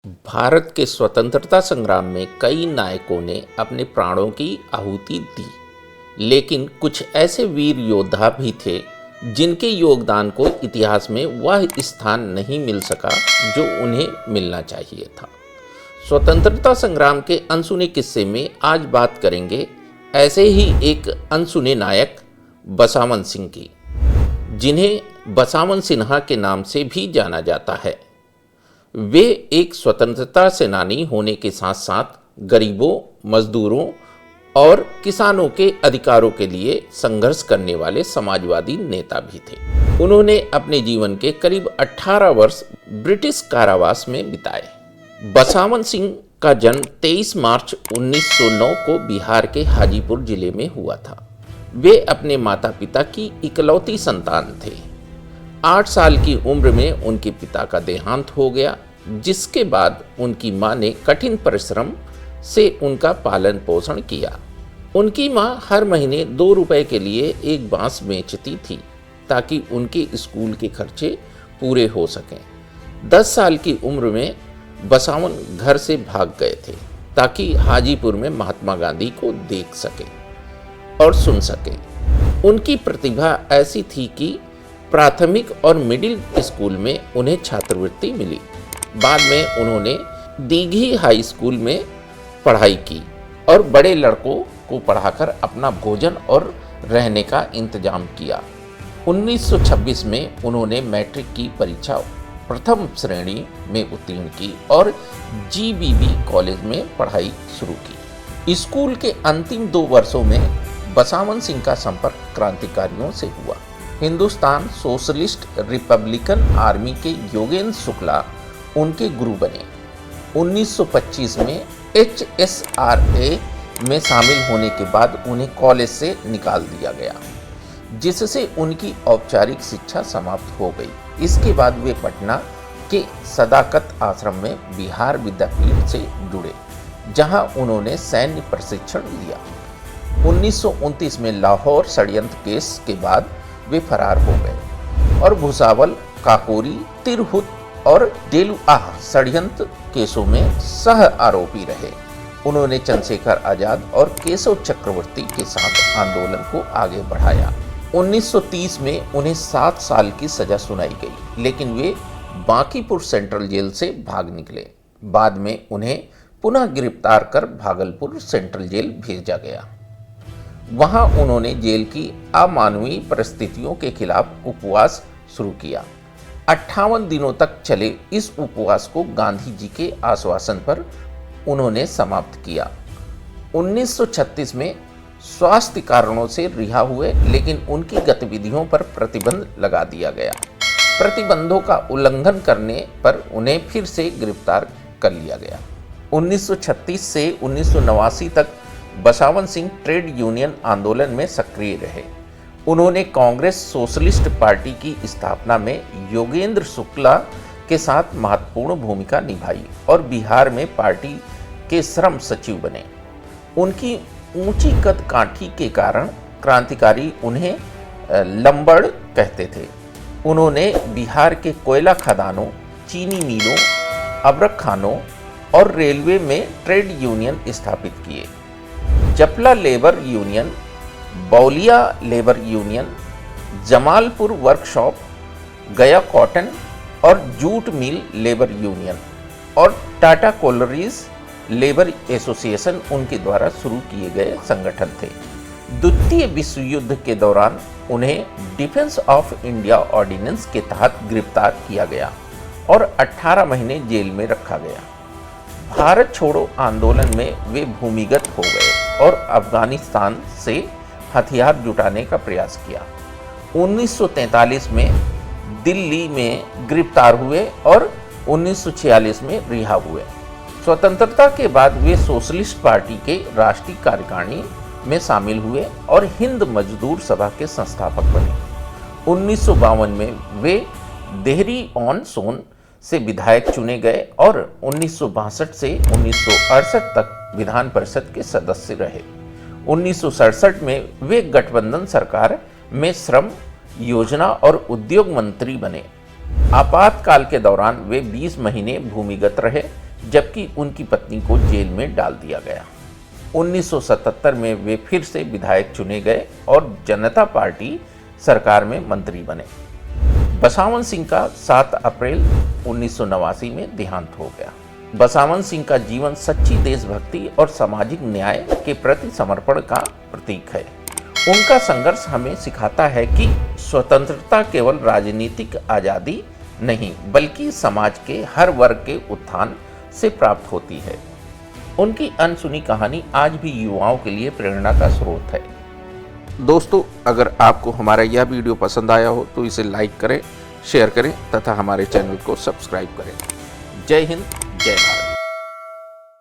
भारत के स्वतंत्रता संग्राम में कई नायकों ने अपने प्राणों की आहुति दी, लेकिन कुछ ऐसे वीर योद्धा भी थे जिनके योगदान को इतिहास में वह स्थान नहीं मिल सका जो उन्हें मिलना चाहिए था। स्वतंत्रता संग्राम के अनसुने किस्से में आज बात करेंगे ऐसे ही एक अनसुने नायक बसावन सिंह की, जिन्हें बसावन सिन्हा के नाम से भी जाना जाता है। वे एक स्वतंत्रता सेनानी होने के साथ साथ गरीबों, मजदूरों और किसानों के अधिकारों के लिए संघर्ष करने वाले समाजवादी नेता भी थे। उन्होंने अपने जीवन के करीब 18 वर्ष ब्रिटिश कारावास में बिताए। बसावन सिंह का जन्म 23 मार्च 1909 को बिहार के हाजीपुर जिले में हुआ था। वे अपने माता पिता की इकलौती संतान थे। 8 साल की उम्र में उनके पिता का देहांत हो गया, जिसके बाद उनकी मां ने कठिन परिश्रम से उनका पालन पोषण किया। उनकी मां हर महीने 2 रुपए के लिए एक बांस बेचती थी ताकि उनके स्कूल के खर्चे पूरे हो सकें। 10 साल की उम्र में बसावन घर से भाग गए थे ताकि हाजीपुर में महात्मा गांधी को देख सके और सुन सके। उनकी प्रतिभा ऐसी थी कि प्राथमिक और मिडिल स्कूल में उन्हें छात्रवृत्ति मिली। बाद में उन्होंने दीघी हाई स्कूल में पढ़ाई की और बड़े लड़कों को पढ़ाकर अपना भोजन और रहने का इंतजाम किया। 1926 में उन्होंने मैट्रिक की परीक्षा प्रथम श्रेणी में उत्तीर्ण की और जीबीबी कॉलेज में पढ़ाई शुरू की। स्कूल के अंतिम 2 वर्षों में बसावन सिंह का संपर्क क्रांतिकारियों से हुआ। हिंदुस्तान सोशलिस्ट रिपब्लिकन आर्मी के योगेंद्र शुक्ला उनके गुरु बने। 1925 में HSRA में शामिल होने के बाद उन्हें कॉलेज से निकाल दिया गया, जिससे उनकी औपचारिक शिक्षा समाप्त हो गई। इसके बाद वे पटना के सदाकत आश्रम में बिहार विद्यापीठ से जुड़े, जहां उन्होंने सैन्य प्रशिक्षण लिया। 1929 में लाहौर षड्यंत्र केस के बाद वे फरार हो गए और भुसावल, काकोरी, तिरहुत और डेलुआह षड्यंत्र केसों में सह आरोपी रहे। उन्होंने चंद्रशेखर आजाद और केशव चक्रवर्ती के साथ आंदोलन को आगे बढ़ाया। 1930 में उन्हें 7 साल की सजा सुनाई गई, लेकिन वे बांकीपुर सेंट्रल जेल से भाग निकले। बाद में उन्हें पुनः गिरफ्तार कर भागलपुर सेंट्रल जेल भेजा गया। वहां उन्होंने जेल की अमानवीय परिस्थितियों के खिलाफ उपवास शुरू किया। 58 दिनों तक चले इस उपवास को गांधी जी के आश्वासन पर उन्होंने समाप्त किया। 1936 में स्वास्थ्य कारणों से रिहा हुए, लेकिन उनकी गतिविधियों पर प्रतिबंध लगा दिया गया। प्रतिबंधों का उल्लंघन करने पर उन्हें फिर से गिरफ्तार कर लिया गया। 1936 से 1989 तक बसावन सिंह ट्रेड यूनियन आंदोलन में सक्रिय रहे। उन्होंने कांग्रेस सोशलिस्ट पार्टी की स्थापना में योगेंद्र शुक्ला के साथ महत्वपूर्ण भूमिका निभाई और बिहार में पार्टी के श्रम सचिव बने। उनकी ऊंची कद काठी के कारण क्रांतिकारी उन्हें लंबड़ कहते थे। उन्होंने बिहार के कोयला खदानों, चीनी मिलों, अबरख खानों और रेलवे में ट्रेड यूनियन स्थापित किए। Japla labour union, Baulia labour union, Jamalpur workshop, Gaya cotton और जूट मिल लेबर यूनियन और टाटा कोलरीज लेबर एसोसिएशन उनके द्वारा शुरू किए गए संगठन थे। द्वितीय विश्व युद्ध के दौरान उन्हें डिफेंस ऑफ इंडिया ऑर्डिनेंस के तहत गिरफ्तार किया गया और 18 महीने जेल में रखा गया। भारत छोड़ो आंदोलन में वे भूमिगत हो गए और अफगानिस्तान से हथियार जुटाने का प्रयास किया। 1943 में दिल्ली में गिरफ्तार हुए और 1946 में रिहा हुए। स्वतंत्रता के बाद वे सोशलिस्ट पार्टी के राष्ट्रीय कार्यकारिणी में शामिल हुए और हिंद मजदूर सभा के संस्थापक बने। 1952 में वे देहरी ऑन सोन से विधायक चुने गए और 1962 से 1968 तक विधान परिषद के सदस्य रहे। 1967 में वे गठबंधन सरकार में श्रम, योजना और उद्योग मंत्री बने। आपातकाल के दौरान वे 20 महीने भूमिगत रहे, जबकि उनकी पत्नी को जेल में डाल दिया गया। 1977 में वे फिर से विधायक चुने गए और जनता पार्टी सरकार में मंत्री बने। बसावन सिंह का 7 अप्रैल 1989 में देहांत हो गया। बसावन सिंह का जीवन सच्ची देशभक्ति और सामाजिक न्याय के प्रति समर्पण का प्रतीक है। उनका संघर्ष हमें सिखाता है कि स्वतंत्रता केवल राजनीतिक आज़ादी नहीं बल्कि समाज के हर वर्ग के उत्थान से प्राप्त होती है। उनकी अनसुनी कहानी आज भी युवाओं के लिए प्रेरणा का स्रोत है। दोस्तों, अगर आपको हमारा यह वीडियो पसंद आया हो तो इसे लाइक करें, शेयर करें तथा हमारे चैनल को सब्सक्राइब करें। जय हिंद, जय भारत।